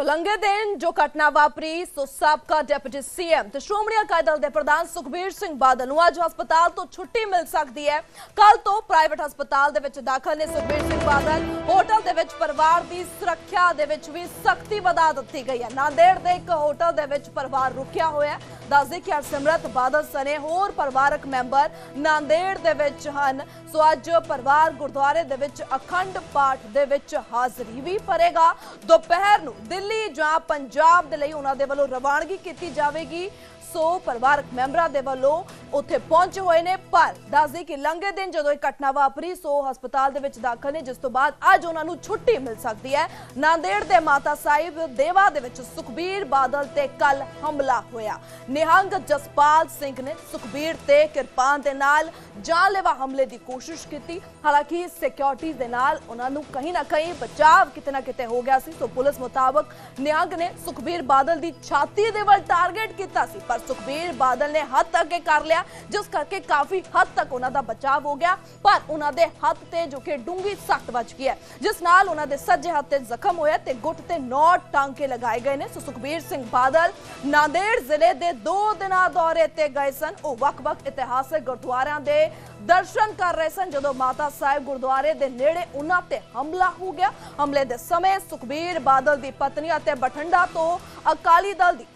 लंघे दिन जो घटना वापरी सो साबका डिप्टी सीएम ते श्रोमणी अकाली दल दे प्रधान सुखबीर सिंह बादल नूं अज हस्पताल तो छुट्टी मिल सकती है। कल तो प्राइवेट हस्पताल दे विच दाखल ने सुखबीर सिंह बादल। होटल दे विच परिवार दी सुरक्षा दे विच भी सख्ती वधा दित्ती गई है। नांदेड़ दे एक होटल दे विच परिवार रुकिया होया है। दसदे कि हरसिमरत बादल सने होर परिवारक मैंबर नांदेड़ दे विच हन। सो अज परिवार गुरुद्वारे दे विच अखंड पाठ दे विच हाज़री भी भरेगा। दोपहर नूं दिल्ली जां पंजाब दे लई उन्हां दे वल्लों रवानगी कीती जावेगी। सो परिवारक मैंबरां दे वल्लों उत्थे पहुंचे हुए ने। पर दसदे कि लंघे दिन जदों इह घटना वापरी सो हस्पताल दे विच दाखल ने, जिस तो बाद अज उन्हां नूं छुट्टी मिल सकदी है। नांदेड़ दे माता साहिब देवा दे विच सुखबीर बादल ते कल हमला होया। निहंग जसपाल सिंह ने सुखबीर ते किरपान दे नाल जानलेवा हमले की कोशिश की। हालांकि सिक्योरिटी दे नाल उन्हां नूं कहीं ना कहीं बचाव किते ना किते हो गया सी। तो पुलिस मुताबक निहंग ने सुखबीर बादल की छाती दे वल टारगेट किया सी, पर सुखबीर बादल ने हथ अगे कर लिया, जिस करके काफी हद तक उन्हां दा बचाव हो गया। पर उन्हां दे हथ ते जो कि डूंगी सट वज गई है, जिस नाल उन्हां दे सज्जे हथ ते जख्म होया ते गुट ते 9 टांके लगाए गए ने। सुखबीर सिंह बादल नांदेड़ जिले दे 2 दिना दौरे ते गए सन। वो वख-वख इतिहासक गुरुद्वारियां दे दर्शन कर रहे सन जदों माता साहिब गुरुद्वारे दे नेड़े उन्हां ते हमला हो गया। हमले दे समय सुखबीर बादल दी पत्नी अते बठिंडा तो अकाली दल दी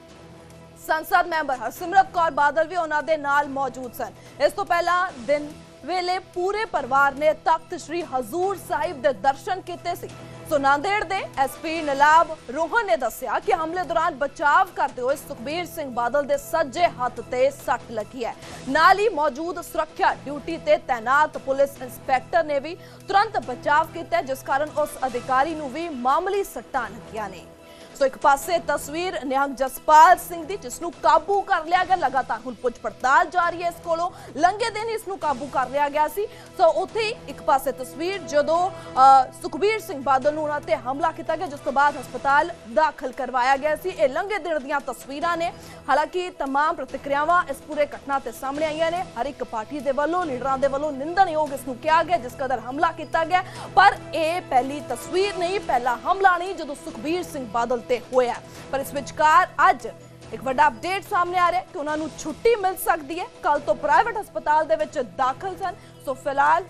संसद मैंबर हरसिमरत कौर बादल भी उन्हां दे नाल मौजूद सन। इस तो पहला दिन वेले पूरे परिवार ने तख्त श्री हजूर साहिब दे दर्शन कीते सी। सो नांदेड़ दे एसपी नलाब रोहन ने दस्सिया कि हमले दौरान बचाव करते हुए सुखबीर सिंह बादल दे सज्जे हथ ते सट लगी है। नाल ही मौजूद सुरक्षा ड्यूटी ते तैनात पुलिस इंस्पैक्टर ने भी तुरंत बचाव किया, जिस कारण उस अधिकारी नूं भी मामूली सट्टां लगियां ने। सो एक पासे तस्वीर निहंग जसपाल सिंह दी, जिसनूं काबू कर लिया गया। लगातार हुण पुछ पड़ताल जारी है। इस कोलों लंघे दिन इसनूं काबू कर लिया गया सी। सो उत्थे ही एक पासे तस्वीर जदों सुखबीर सिंह बादल नूं उन्हां ते हमला किया गया, जिस तो बाद हस्पताल दाखल करवाया गया सी। ये लंघे दिन दीआं तस्वीरां ने। हालांकि तमाम प्रतिक्रियावां इस पूरे घटना ते सामने आईयां ने। हर एक पार्टी दे वल्लों लीडरां दे वल्लों निंदणयोग इसनूं किया गया, जिस कदर हमला किया गया। पर यह पहली तस्वीर नहीं, पहला हमला नहीं जदों सुखबीर सिंह बादल होया। पर इस विचकार अज एक बड़ा अपडेट सामने आ रहा है कि उन्हां नूं छुट्टी मिल सकती है। कल तो प्राइवेट हस्पताल दे विच दाखल सन। सो फिलहाल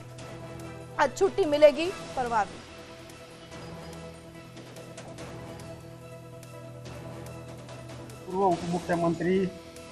अज छुट्टी मिलेगी परिवार को। पूर्व उप मुख्यमंत्री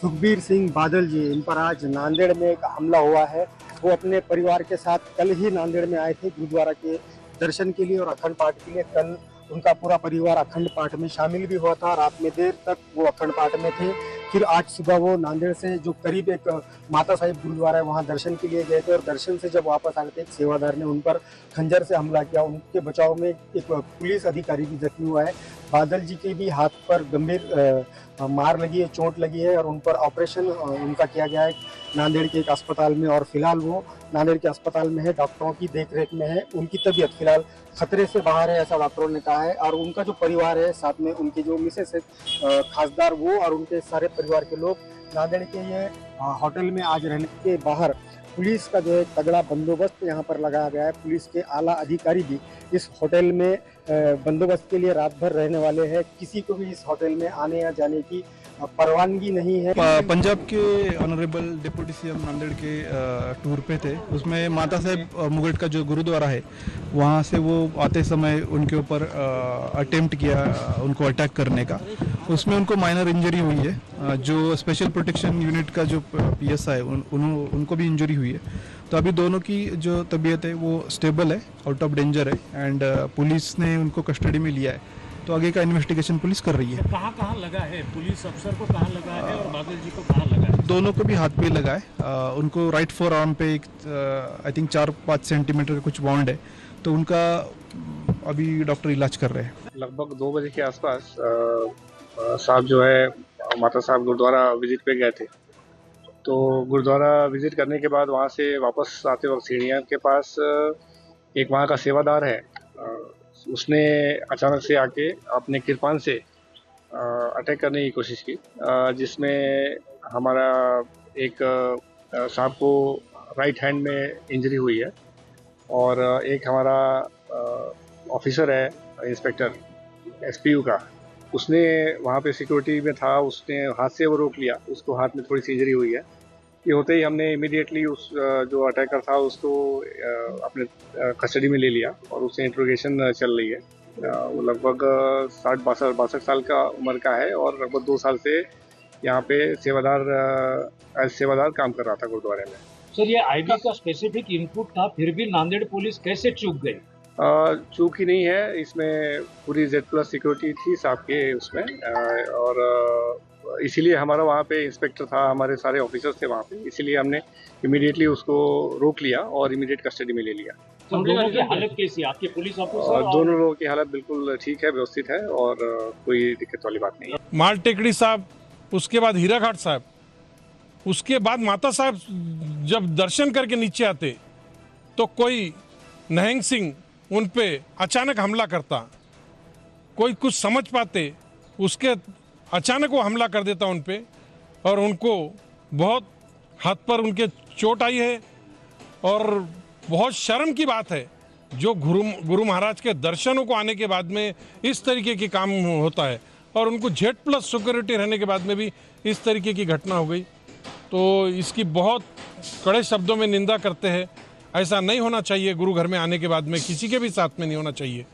सुखबीर सिंह बादल जी, इन पर आज नांदेड़ में एक हमला हुआ है। वो अपने परिवार के साथ कल ही नांदेड़ में आए थे गुरुद्वारा के दर्शन के लिए और अखंड पाठ के लिए। कल उनका पूरा परिवार अखंड पाठ में शामिल भी हुआ था। रात में देर तक वो अखंड पाठ में थे। फिर आज सुबह वो नांदेड़ से जो करीब एक माता साहिब गुरुद्वारा है वहाँ दर्शन के लिए गए थे, और दर्शन से जब वापस आ रहे थे एक सेवादार ने उन पर खंजर से हमला किया। उनके बचाव में एक पुलिस अधिकारी भी जख्मी हुआ है। बादल जी के भी हाथ पर गंभीर मार लगी है, चोट लगी है, और उन पर ऑपरेशन उनका किया गया है नांदेड़ के एक अस्पताल में। और फिलहाल वो नांदेड़ के अस्पताल में है, डॉक्टरों की देखरेख में है। उनकी तबीयत फिलहाल खतरे से बाहर है, ऐसा डॉक्टरों ने कहा है। और उनका जो परिवार है, साथ में उनके जो मिसेस है खासदार, वो और उनके सारे परिवार के लोग नांदेड़ के ये होटल में आज रहने के बाहर पुलिस का जो है तगड़ा बंदोबस्त यहाँ पर लगाया गया है। पुलिस के आला अधिकारी भी इस होटल में बंदोबस्त के लिए रात भर रहने वाले हैं। किसी को भी इस होटल में आने या जाने की परवानगी नहीं है। पंजाब के ऑनरेबल डिप्टी सीएम नांदेड़ के टूर पे थे। उसमें माता साहिब मुगट का जो गुरुद्वारा है, वहाँ से वो आते समय उनके ऊपर अटेम्प्ट किया उनको अटैक करने का। उसमें उनको माइनर इंजरी हुई है। जो स्पेशल प्रोटेक्शन यूनिट का जो पीएसआई है उनको भी इंजरी हुई है। तो अभी दोनों की जो तबीयत है वो स्टेबल है, आउट ऑफ डेंजर है, एंड पुलिस ने उनको कस्टडी में लिया है। तो आगे का इन्वेस्टिगेशन पुलिस कर रही है। तो कहाँ लगा है, पुलिस अफसर को कहाँ लगा है और बादल जी को कहाँ लगा है? दोनों को भी हाथ पे लगा है। उनको राइट फोर आर्म पे एक आई थिंक 4-5 सेंटीमीटर का कुछ बाउंड है। तो उनका अभी डॉक्टर इलाज कर रहे हैं। लगभग 2 बजे के आसपास साहब जो है माता साहब गुरुद्वारा विजिट पे गए थे। तो गुरुद्वारा विजिट करने के बाद वहाँ से वापस आते वक्त सीढ़ियाँ के पास एक वहाँ का सेवादार है, उसने अचानक से आके अपने किरपान से अटैक करने की कोशिश की, जिसमें हमारा एक साहब को राइट हैंड में इंजरी हुई है। और एक हमारा ऑफिसर है इंस्पेक्टर एसपीयू का, उसने वहाँ पे सिक्योरिटी में था, उसने हाथ से वो रोक लिया, उसको हाथ में थोड़ी सी इंजरी हुई है। ये होते ही हमने इमीडिएटली उस जो अटैकर था उसको अपने कस्टडी में ले लिया और उससे इंट्रोगेशन चल रही है। वो लगभग 62 साल का उम्र का है और लगभग 2 साल से यहाँ पे एज सेवादार काम कर रहा था गुरुद्वारे में। सर, ये आईबी का स्पेसिफिक इनपुट था, फिर भी नांदेड़ पुलिस कैसे चूक गई? चूक ही नहीं है, इसमें पूरी Z+ सिक्योरिटी थी साहब के उसमें, और इसीलिए हमारा वहाँ पे इंस्पेक्टर था, हमारे सारे ऑफिसर्स थे वहाँ पे, इसीलिए हमने इमीडिएटली उसको रोक लिया और इमीडिएट कस्टडी में ले लिया। तो दोनों की हालत कैसी है आपके पुलिस ऑफिसर? दोनों लोगों की हालत बिल्कुल ठीक है, व्यवस्थित है और कोई दिक्कत वाली बात नहीं है। माल टेकड़ी साहब, उसके बाद हीराघाट साहब, उसके बाद माता साहब जब दर्शन करके नीचे आते तो कोई नहंग सिंह उन पे अचानक हमला करता, कोई कुछ समझ पाते उसके अचानक वो हमला कर देता उन पे और उनको बहुत हाथ पर उनके चोट आई है। और बहुत शर्म की बात है जो गुरु महाराज के दर्शनों को आने के बाद में इस तरीके के काम होता है और उनको Z+ सिक्योरिटी रहने के बाद में भी इस तरीके की घटना हो गई। तो इसकी बहुत कड़े शब्दों में निंदा करते हैं। ऐसा नहीं होना चाहिए, गुरु घर में आने के बाद में किसी के भी साथ में नहीं होना चाहिए।